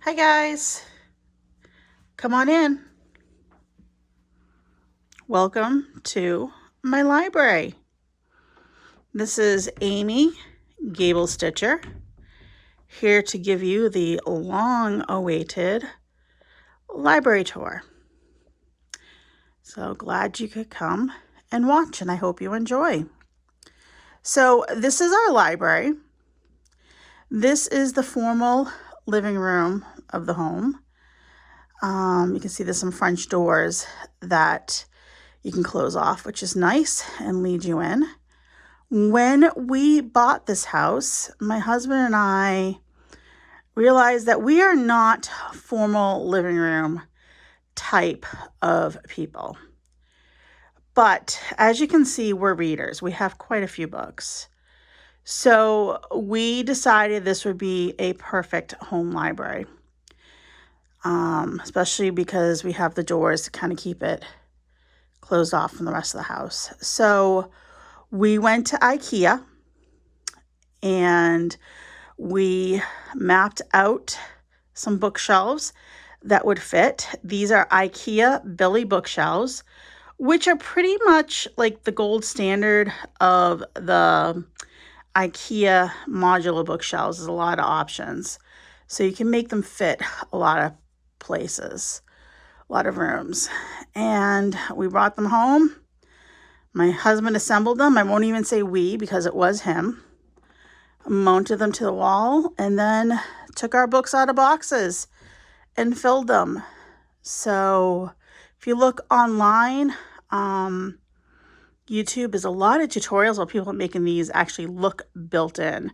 Hi guys, come on in. Welcome to my library. This is Amy Gable Stitcher here to give you the long-awaited library tour. So glad you could come and watch, and I hope you enjoy. So this is our library. This is the formal living room of the home. You can see there's some French doors that you can close off, which is nice, and lead you in. When we bought this house, my husband and I realized that we are not formal living room type of people. But as you can see, we're readers. We have quite a few books. So we decided this would be a perfect home library, especially because we have the doors to kind of keep it closed off from the rest of the house. So we went to IKEA and we mapped out some bookshelves that would fit. These are IKEA Billy bookshelves, which are pretty much like the gold standard of the IKEA modular bookshelves. There's a lot of options. So you can make them fit a lot of places, a lot of rooms. And we brought them home. My husband assembled them. I won't even say we because it was him. Mounted them to the wall and then took our books out of boxes and filled them. So if you look online, YouTube is a lot of tutorials while people are making these actually look built in.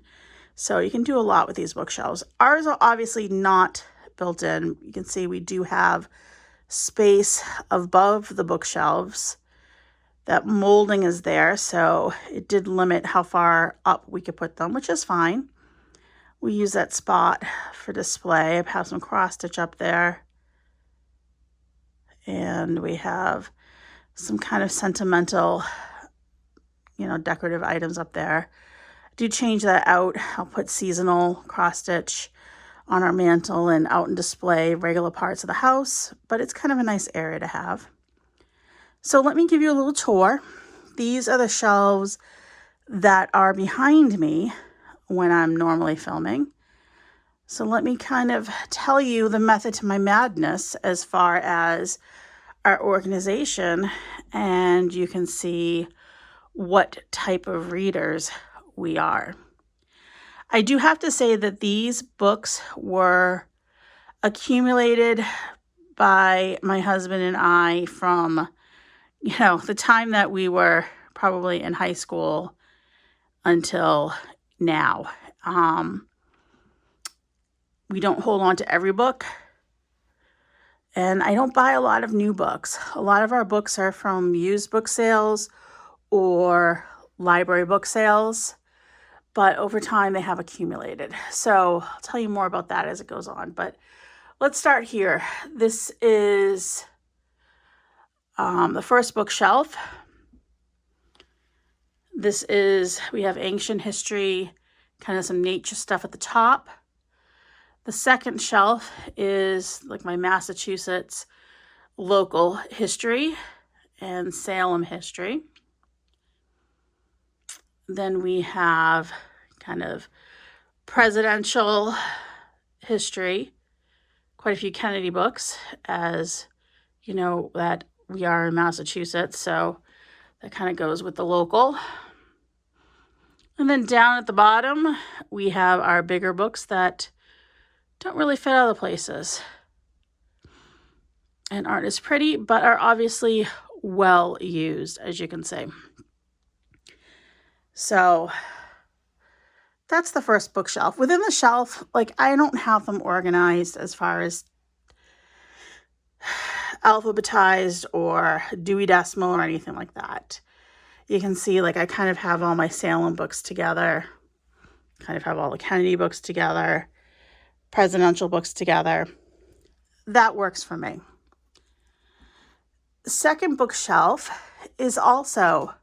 So you can do a lot with these bookshelves. Ours are obviously not built in. You can see we do have space above the bookshelves. That molding is there, so it did limit how far up we could put them, which is fine. We use that spot for display. I have some cross stitch up there. And we have some kind of sentimental, decorative items up there. I do change that out. I'll put seasonal cross stitch on our mantle and out in display regular parts of the house, but it's kind of a nice area to have. So let me give you a little tour. These are the shelves that are behind me when I'm normally filming. So let me kind of tell you the method to my madness as far as our organization, and you can see what type of readers we are. I do have to say that these books were accumulated by my husband and I from the time that we were probably in high school until now. We don't hold on to every book, and I don't buy a lot of new books. A lot of our books are from used book sales or library book sales, but over time they have accumulated. So I'll tell you more about that as it goes on, but let's start here. This is the first bookshelf. We have ancient history, kind of some nature stuff at the top. The second shelf is like my Massachusetts local history and Salem history. Then we have kind of presidential history, quite a few Kennedy books, as you know that we are in Massachusetts, so that kind of goes with the local. And then down at the bottom, we have our bigger books that don't really fit other places and aren't as pretty, but are obviously well used, as you can see. So that's the first bookshelf. Within the shelf, I don't have them organized as far as alphabetized or Dewey Decimal or anything like that. You can see I kind of have all my Salem books together, kind of have all the Kennedy books together, presidential books together. That works for me. The second bookshelf is also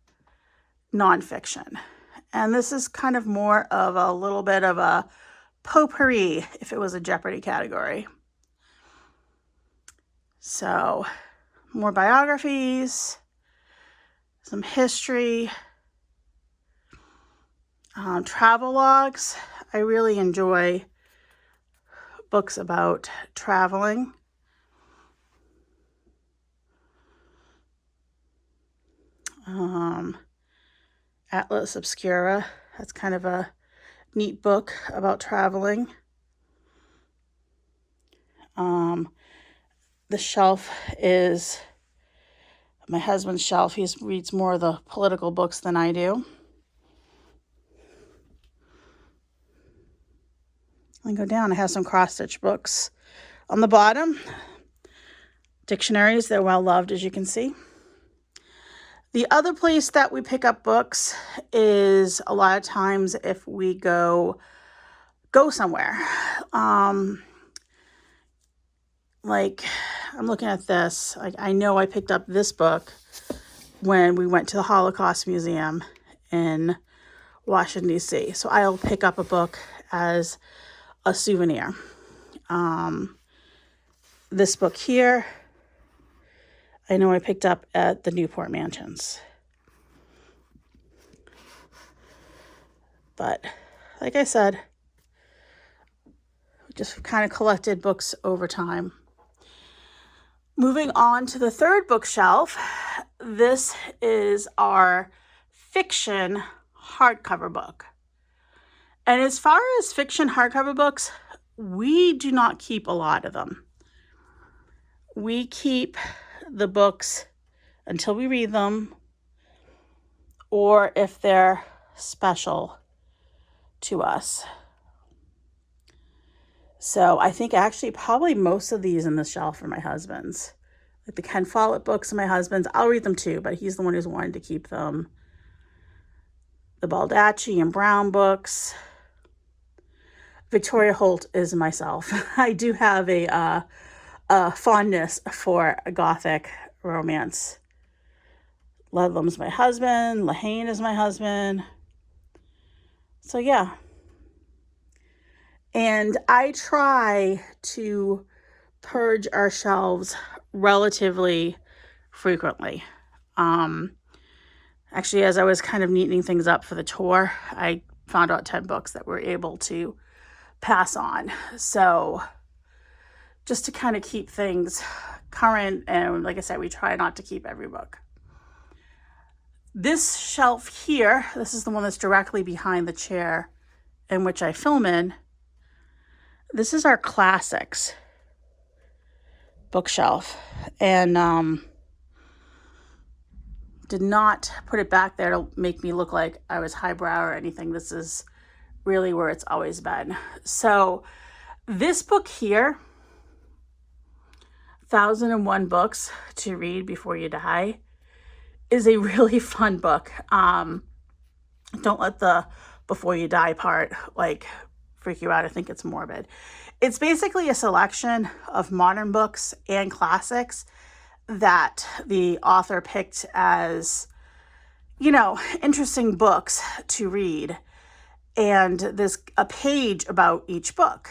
nonfiction, and this is kind of more of a little bit of a potpourri if it was a Jeopardy category. So more biographies, some history, travel logs. I really enjoy books about traveling. Atlas Obscura, that's kind of a neat book about traveling. The shelf is my husband's shelf. He reads more of the political books than I do. And go down, I have some cross-stitch books on the bottom. Dictionaries, they're well loved, as you can see. The other place that we pick up books is a lot of times if we go somewhere. Like, I'm looking at this. I know I picked up this book when we went to the Holocaust Museum in Washington, D.C. So I'll pick up a book as a souvenir. This book here, I know I picked up at the Newport Mansions. But like I said, just kind of collected books over time. Moving on to the third bookshelf, this is our fiction hardcover book. And as far as fiction hardcover books, we do not keep a lot of them. We keep the books until we read them, or if they're special to us. So I think actually probably most of these in the shelf are my husband's. Like the Ken Follett books are my husband's. I'll read them too, but he's the one who's wanted to keep them. The Baldacci and Brown books. Victoria Holt is myself. I do have a fondness for a Gothic romance. Ludlum's my husband. Lehane is my husband. So yeah. And I try to purge our shelves relatively frequently. Actually, as I was kind of neatening things up for the tour, I found out 10 books that we're able to pass on. So just to kind of keep things current, and like I said, we try not to keep every book. This shelf here, this is the one that's directly behind the chair in which I film in. This is our classics bookshelf, and did not put it back there to make me look like I was highbrow or anything. This is really where it's always been. So this book here, 1001 Books to Read Before You Die, is a really fun book. Don't let the before you die part like freak you out. I think it's morbid. It's basically a selection of modern books and classics that the author picked as, interesting books to read. And there's a page about each book.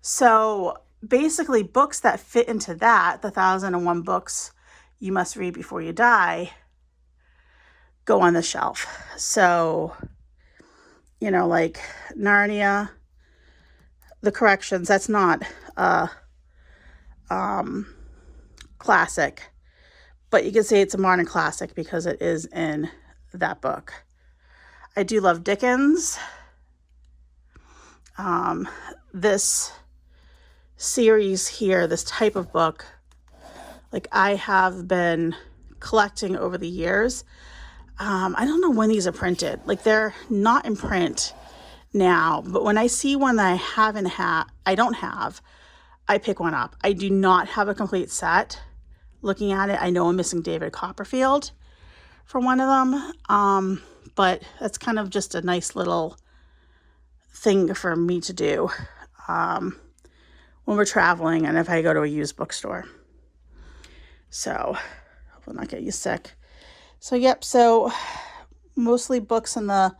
So basically books that fit into that, the 1001 Books You Must Read Before You Die, go on the shelf. So, like Narnia, The Corrections, that's not a classic, but you could say it's a modern classic because it is in that book. I do love Dickens. This series here, this type of book, like I have been collecting over the years. I don't know when these are printed. Like they're not in print now, but when I see one that I don't have, I pick one up. I do not have a complete set. Looking at it, I know I'm missing David Copperfield for one of them. But that's kind of just a nice little thing for me to do when we're traveling and if I go to a used bookstore. So I will not get you sick. So yep, so mostly books in the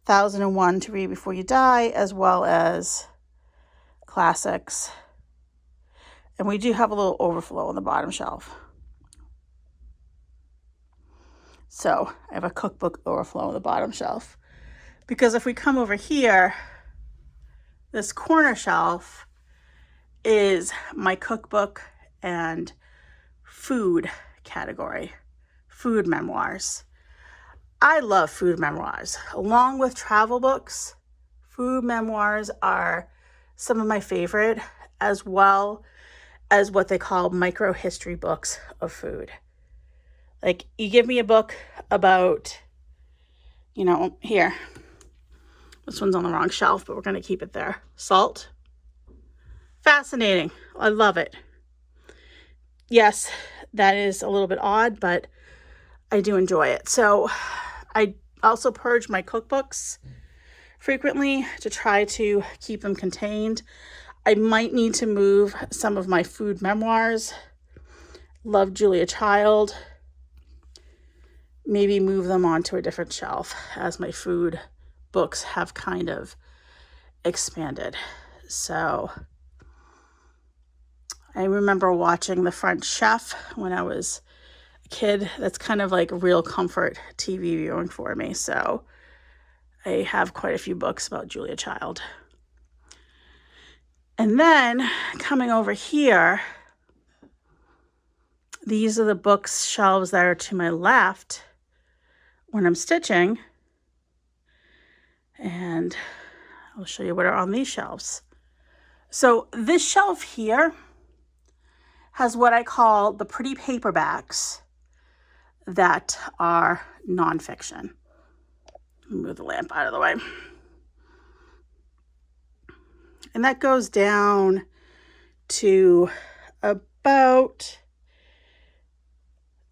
1001 to Read Before You Die, as well as classics. And we do have a little overflow on the bottom shelf. So I have a cookbook overflow on the bottom shelf. Because if we come over here, this corner shelf is my cookbook and food category, food memoirs. I love food memoirs. Along with travel books, food memoirs are some of my favorite, as well as what they call micro history books of food. Like, you give me a book about, here. This one's on the wrong shelf, but we're going to keep it there. Salt. Fascinating. I love it. Yes, that is a little bit odd, but I do enjoy it. So I also purge my cookbooks frequently to try to keep them contained. I might need to move some of my food memoirs. Love Julia Child. Maybe move them onto a different shelf as my food books have kind of expanded. So I remember watching The French Chef when I was a kid. That's kind of like real comfort TV viewing for me. So I have quite a few books about Julia Child. And then coming over here, these are the books shelves that are to my left when I'm stitching. And I'll show you what are on these shelves. So this shelf here has what I call the pretty paperbacks that are nonfiction. Move the lamp out of the way. And that goes down to about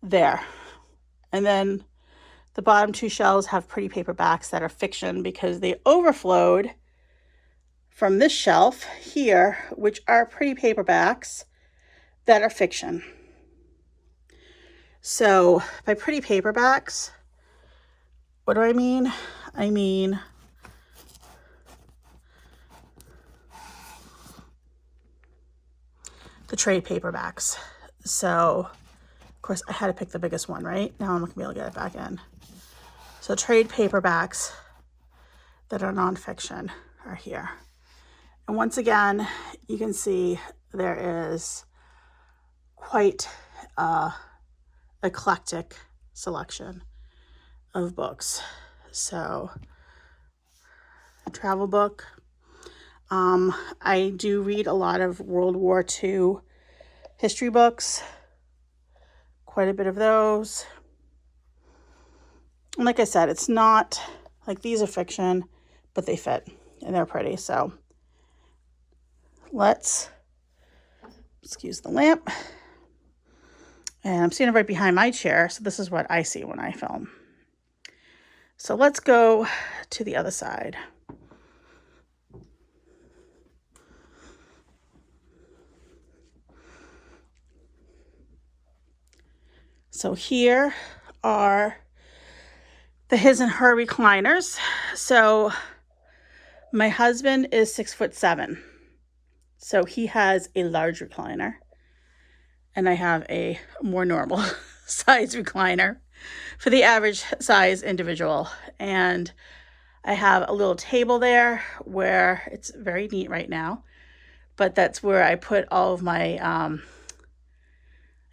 there. And then the bottom two shelves have pretty paperbacks that are fiction because they overflowed from this shelf here, which are pretty paperbacks that are fiction. So by pretty paperbacks, what do I mean? I mean the trade paperbacks. So, of course, I had to pick the biggest one, right? Now I'm not going to be able to get it back in. So trade paperbacks that are nonfiction are here. And once again, you can see there is quite eclectic selection of books. So a travel book. I do read a lot of World War II history books, quite a bit of those. And like I said, it's not like these are fiction, but they fit and they're pretty. So let's excuse the lamp. And I'm standing right behind my chair, so this is what I see when I film. So let's go to the other side. So here are the his and her recliners. So my husband is 6'7", so he has a large recliner, and I have a more normal size recliner for the average size individual. And I have a little table there where it's very neat right now, but that's where I put all of my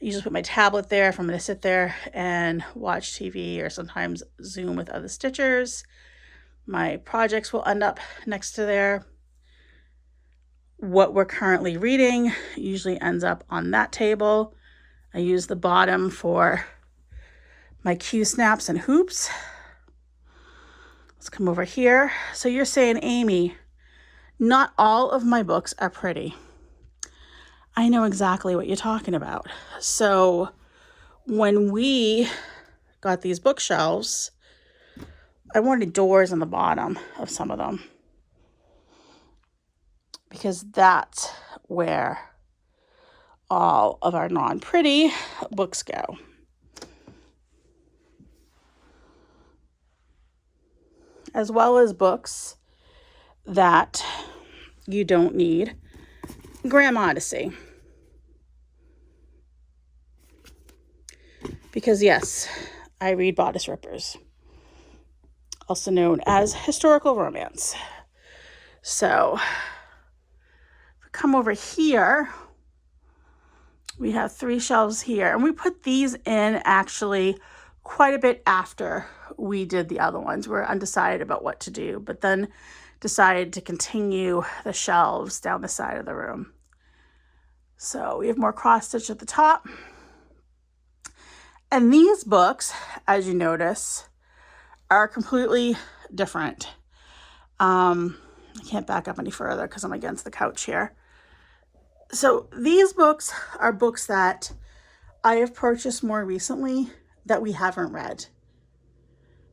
I usually put my tablet there if I'm going to sit there and watch TV or sometimes Zoom with other stitchers. My projects will end up next to there. What we're currently reading usually ends up on that table. I use the bottom for my Q snaps and hoops. Let's come over here. So you're saying, Amy, not all of my books are pretty. I know exactly what you're talking about. So when we got these bookshelves, I wanted doors on the bottom of some of them because that's where all of our non-pretty books go. As well as books that you don't need. Graham Odyssey. because yes, I read bodice rippers, also known as historical romance. So if we come over here, we have 3 shelves here, and we put these in actually quite a bit after we did the other ones. We're undecided about what to do, but then decided to continue the shelves down the side of the room. So we have more cross stitch at the top. And these books, as you notice, are completely different. I can't back up any further because I'm against the couch here. So these books are books that I have purchased more recently that we haven't read.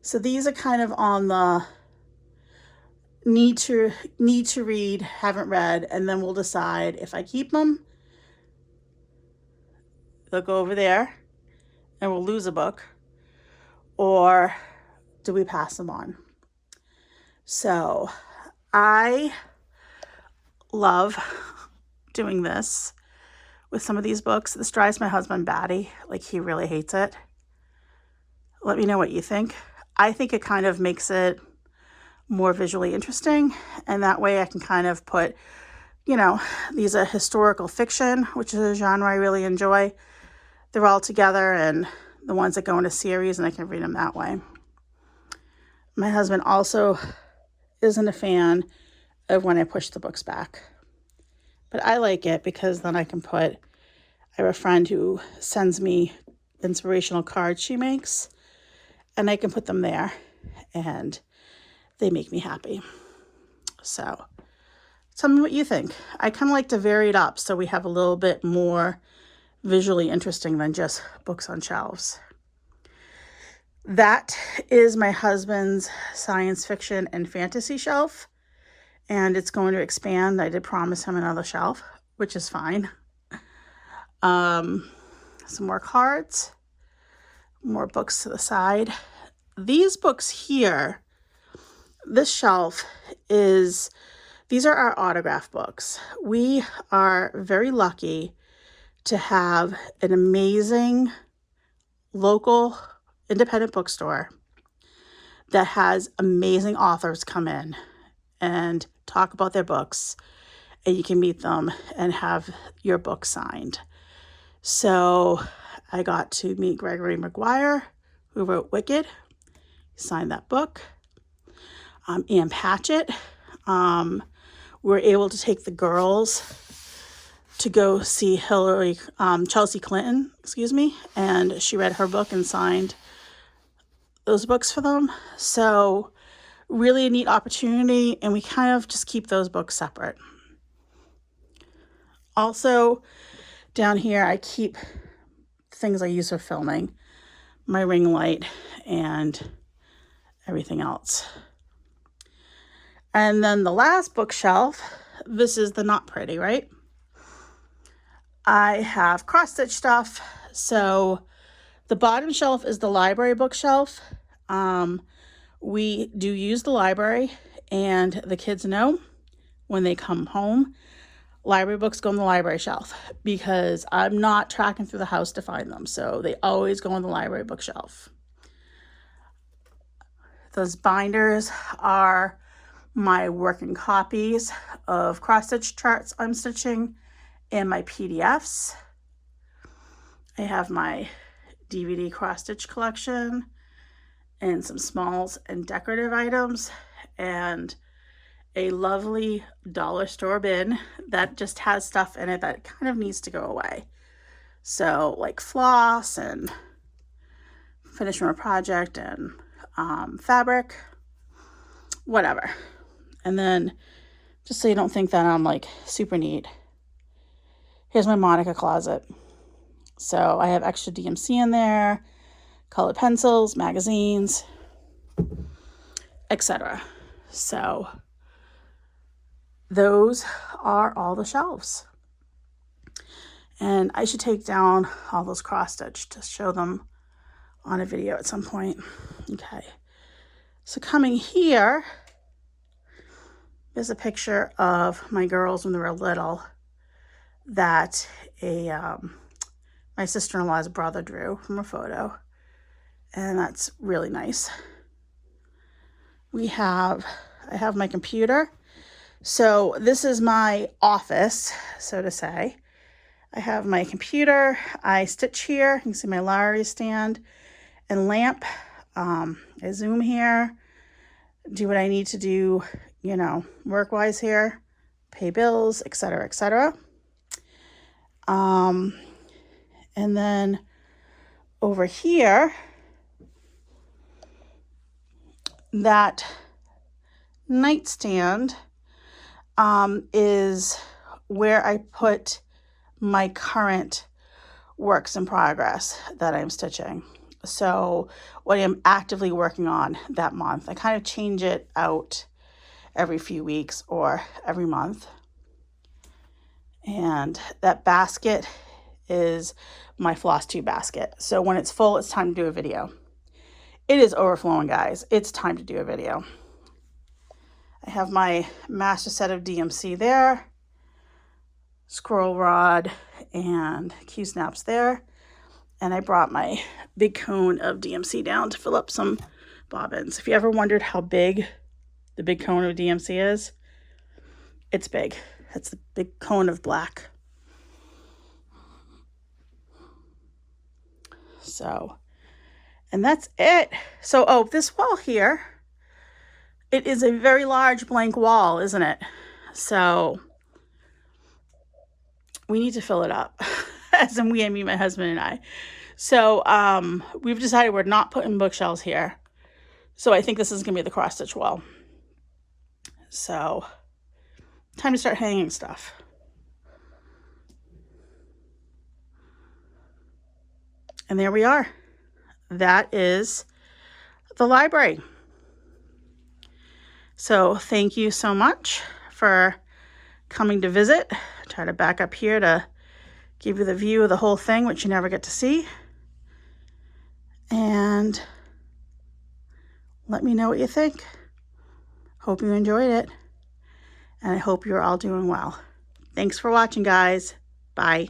So these are kind of on the need to read, haven't read, and then we'll decide if I keep them. They'll go over there and we'll lose a book, or do we pass them on? So I love doing this with some of these books. This drives my husband batty. Like, he really hates it. Let me know what you think. I think it kind of makes it more visually interesting, and that way I can kind of put, you know, these are historical fiction, which is a genre I really enjoy. They're all together, and the ones that go in a series, and I can read them that way. My husband also isn't a fan of when I push the books back, but I like it because then I can put, I have a friend who sends me inspirational cards she makes, and I can put them there, and they make me happy. So tell me what you think. I kind of like to vary it up so we have a little bit more visually interesting than just books on shelves. That is my husband's science fiction and fantasy shelf, and it's going to expand. I did promise him another shelf, which is fine. Some more cards, more books to the side. These books here, this shelf is, these are our autograph books. We are very lucky to have an amazing local independent bookstore that has amazing authors come in and talk about their books, and you can meet them and have your book signed. So I got to meet Gregory Maguire, who wrote Wicked. He signed that book. Ann Patchett. We were able to take the girls to go see Chelsea Clinton, and she read her book and signed those books for them. So really a neat opportunity, and we kind of just keep those books separate. Also, down here I keep things I use for filming, my ring light and everything else. And then the last bookshelf, this is the not pretty, right? I have cross-stitch stuff. So the bottom shelf is the library bookshelf. We do use the library, and the kids know when they come home, library books go on the library shelf because I'm not tracking through the house to find them. So they always go on the library bookshelf. Those binders are my working copies of cross-stitch charts I'm stitching and my PDFs. I have my DVD cross-stitch collection and some smalls and decorative items, and a lovely dollar store bin that just has stuff in it that kind of needs to go away. So like floss and finish from a project and fabric, whatever. And then, just so you don't think that I'm like super neat, here's my Monika Closet. So I have extra DMC in there, colored pencils, magazines, etc. So those are all the shelves. And I should take down all those cross stitch to show them on a video at some point. Okay. So coming here, there's a picture of my girls when they were little that a my sister-in-law's brother drew from a photo. And that's really nice. I have my computer. So this is my office, so to say. I have my computer. I stitch here. You can see my Larry stand and lamp. I zoom here, do what I need to do, you know, work-wise here, pay bills, etc., etc. And then over here, that nightstand is where I put my current works in progress that I'm stitching. So what I'm actively working on that month. I kind of change it out every few weeks or every month. And that basket is my Flosstube basket. So when it's full, it's time to do a video. It is overflowing, guys. It's time to do a video. I have my master set of DMC there, scroll rod and Q-snaps there. And I brought my big cone of DMC down to fill up some bobbins. If you ever wondered how big the big cone of DMC is, it's big. It's the big cone of black. So, and that's it. So, oh, this wall here, it is a very large blank wall, isn't it? So we need to fill it up. As in we, I mean my husband and I. So we've decided we're not putting bookshelves here. So I think this is going to be the cross stitch wall. So time to start hanging stuff. And there we are. That is the library. So thank you so much for coming to visit. Try to back up here to give you the view of the whole thing, which you never get to see. And let me know what you think. Hope you enjoyed it. And I hope you're all doing well. Thanks for watching, guys. Bye.